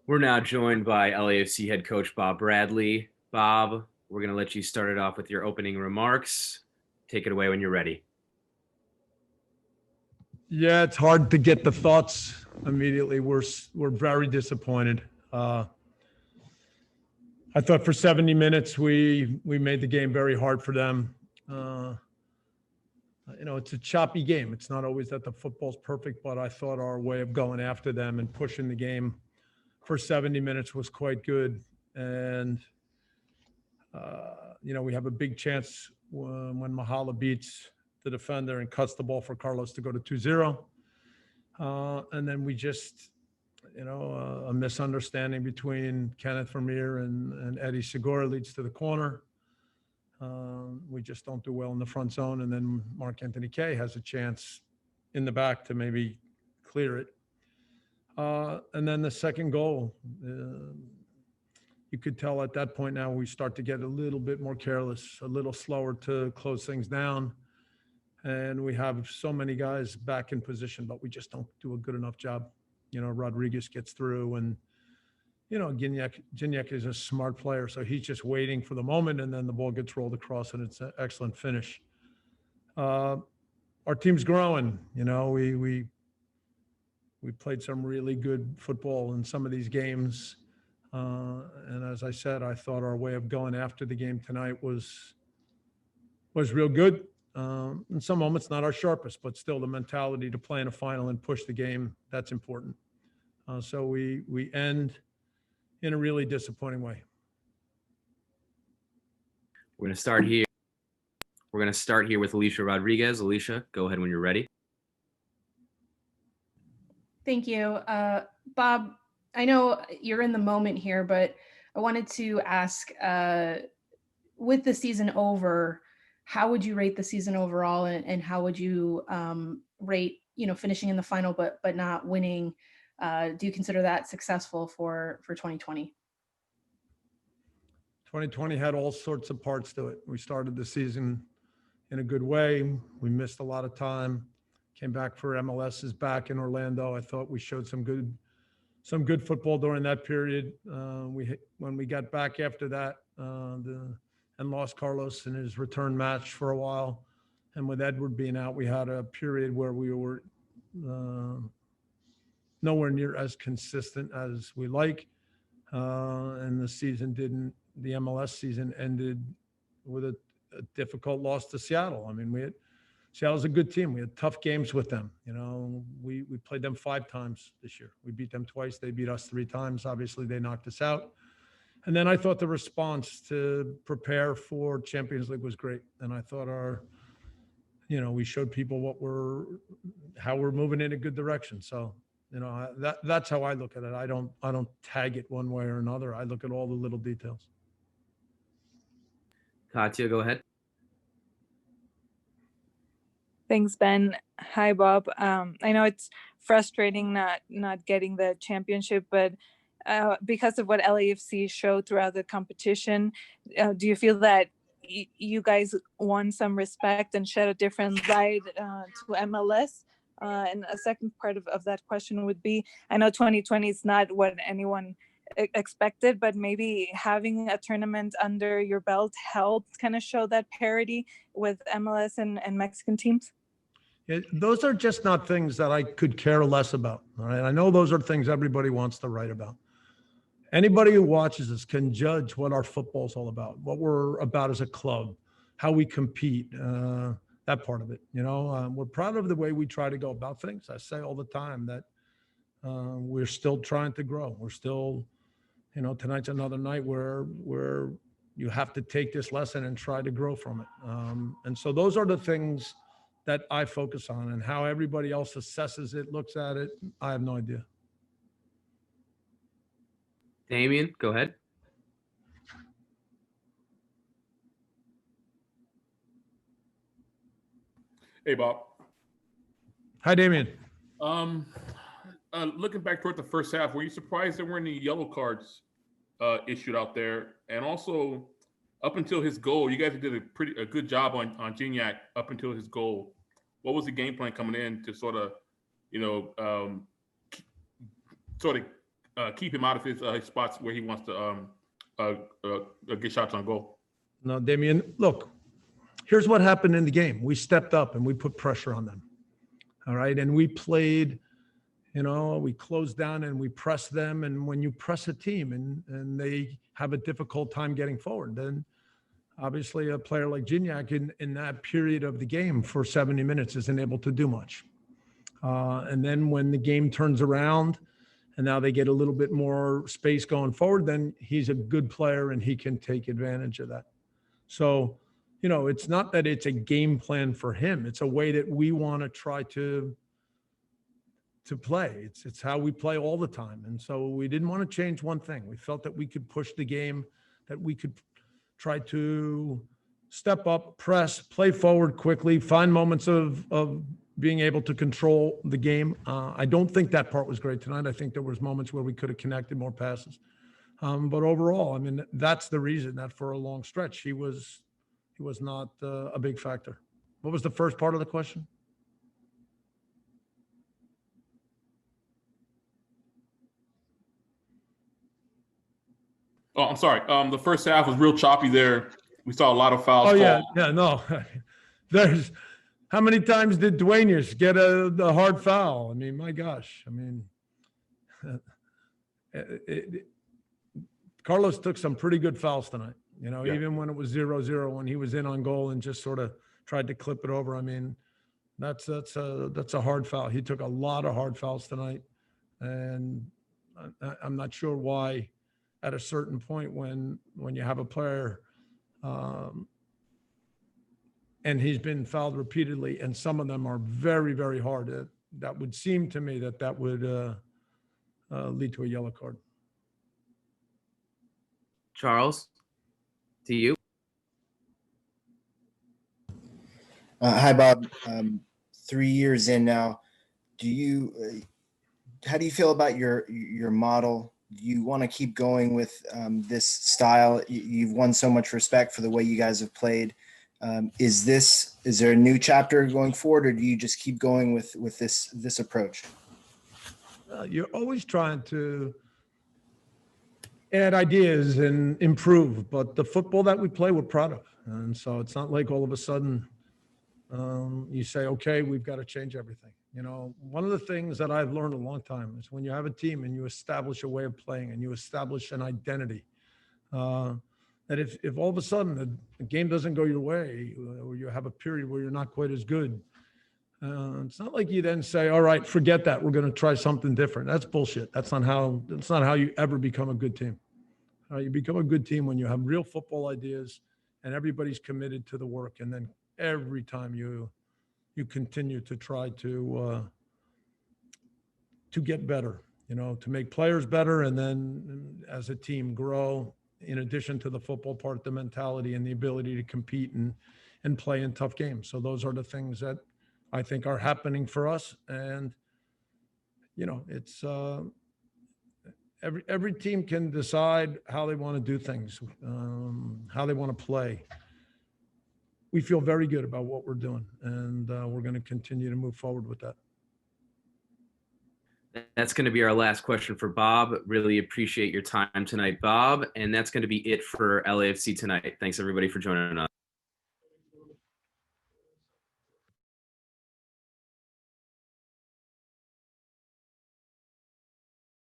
We're now joined by LAFC head coach Bob Bradley. Bob, we're going to let you start it off with your opening remarks. Take it away when you're ready. Yeah, it's hard to get the thoughts immediately. We're very disappointed. I thought for 70 minutes we made the game very hard for them. It's a choppy game. It's not always that the football's perfect, but I thought our way of going after them and pushing the game for 70 minutes was quite good. And, we have a big chance when Mahala beats the defender and cuts the ball for Carlos to go to 2-0. And then we just, a misunderstanding between Kenneth Vermeer and Eddie Segura leads to the corner. We just don't do well in the front zone. And then Mark Anthony Kaye has a chance in the back to maybe clear it. And then the second goal, you could tell at that point now we start to get a little bit more careless, a little slower to close things down. And we have so many guys back in position, but we just don't do a good enough job. Rodriguez gets through and, Gignac is a smart player. So he's just waiting for the moment and then the ball gets rolled across and it's an excellent finish. Our team's growing, we played some really good football in some of these games. And as I said, I thought our way of going after the game tonight was real good. In some moments, not our sharpest, but still the mentality to play in a final and push the game, that's important. So we end in a really disappointing way. We're going to start here. We're going to start here with Alicia Rodriguez. Alicia, go ahead when you're ready. Thank you. Bob, I know you're in the moment here, but I wanted to ask, with the season over, how would you rate the season overall, and how would you rate, finishing in the final but not winning? Do you consider that successful for 2020? 2020 had all sorts of parts to it. We started the season in a good way. We missed a lot of time. Came back for MLS's back in Orlando. I thought we showed some good football during that period. When we got back after that, and lost Carlos in his return match for a while. And with Edward being out, we had a period where we were nowhere near as consistent as we like. And the MLS season ended with a difficult loss to Seattle. I mean, Seattle's a good team. We had tough games with them. We played them 5 times this year. We beat them twice. They beat us 3 times. Obviously, they knocked us out. And then I thought the response to prepare for Champions League was great. And I thought we showed people how we're moving in a good direction. So, that's how I look at it. I don't tag it one way or another. I look at all the little details. Katya, go ahead. Thanks, Ben. Hi, Bob. I know it's frustrating not getting the championship, but because of what LAFC showed throughout the competition, do you feel that you guys won some respect and shed a different light to MLS? And a second part of that question would be, I know 2020 is not what anyone expected, but maybe having a tournament under your belt helped kind of show that parity with MLS and Mexican teams? Yeah, those are just not things that I could care less about. All right, I know those are things everybody wants to write about. Anybody who watches us can judge what our football is all about, what we're about as a club, how we compete, that part of it. We're proud of the way we try to go about things. I say all the time that we're still trying to grow. We're still, tonight's another night where you have to take this lesson and try to grow from it. And so those are the things that I focus on, and how everybody else assesses it, looks at it, I have no idea. Damien, go ahead. Hey, Bob. Hi, Damien. Looking back toward the first half, were you surprised there weren't any yellow cards issued out there? And also, up until his goal, you guys did a good job on Gignac up until his goal. What was the game plan coming in to sort of keep him out of his spots where he wants to get shots on goal. No, Damian, look, here's what happened in the game. We stepped up and we put pressure on them. All right. And we played, we closed down and we pressed them. And when you press a team and they have a difficult time getting forward, then obviously a player like Gignac in that period of the game for 70 minutes isn't able to do much. And then when the game turns around and now they get a little bit more space going forward, then he's a good player and he can take advantage of that. So, it's not that it's a game plan for him. It's a way that we want to try to play. It's how we play all the time. And so we didn't want to change one thing. We felt that we could push the game, that we could try to step up, press, play forward quickly, find moments of being able to control the game. I don't think that part was great tonight. I think there was moments where we could have connected more passes. But overall, I mean, that's the reason that for a long stretch, he was not a big factor. What was the first part of the question? Oh, I'm sorry. The first half was real choppy there. We saw a lot of fouls. Oh, yeah. Yeah, no. There's how many times did Duenas get the hard foul? I mean, my gosh. I mean, Carlos took some pretty good fouls tonight. Even when it was 0-0, when he was in on goal and just sort of tried to clip it over. I mean, that's a hard foul. He took a lot of hard fouls tonight. And I'm not sure why at a certain point when you have a player and he's been fouled repeatedly, and some of them are very, very hard. That would seem to me that would lead to a yellow card. Charles, to you. Hi, Bob. 3 years in now. How do you feel about your model? Do you want to keep going with this style? You've won so much respect for the way you guys have played. Is there a new chapter going forward, or do you just keep going with this approach? You're always trying to add ideas and improve, but the football that we play, we're proud of. And so it's not like all of a sudden you say, okay, we've got to change everything. One of the things that I've learned a long time is when you have a team and you establish a way of playing and you establish an identity, that if all of a sudden the game doesn't go your way, or you have a period where you're not quite as good, it's not like you then say, all right, forget that. We're going to try something different. That's bullshit. That's not how you ever become a good team. You become a good team when you have real football ideas and everybody's committed to the work. And then every time you continue to try to get better, to make players better, and then as a team grow, in addition to the football part, the mentality and the ability to compete and play in tough games. So those are the things that I think are happening for us. And, it's every team can decide how they want to do things, how they want to play. We feel very good about what we're doing, and we're going to continue to move forward with that. That's going to be our last question for Bob. Really appreciate your time tonight, Bob. And that's going to be it for LAFC tonight. Thanks, everybody, for joining us.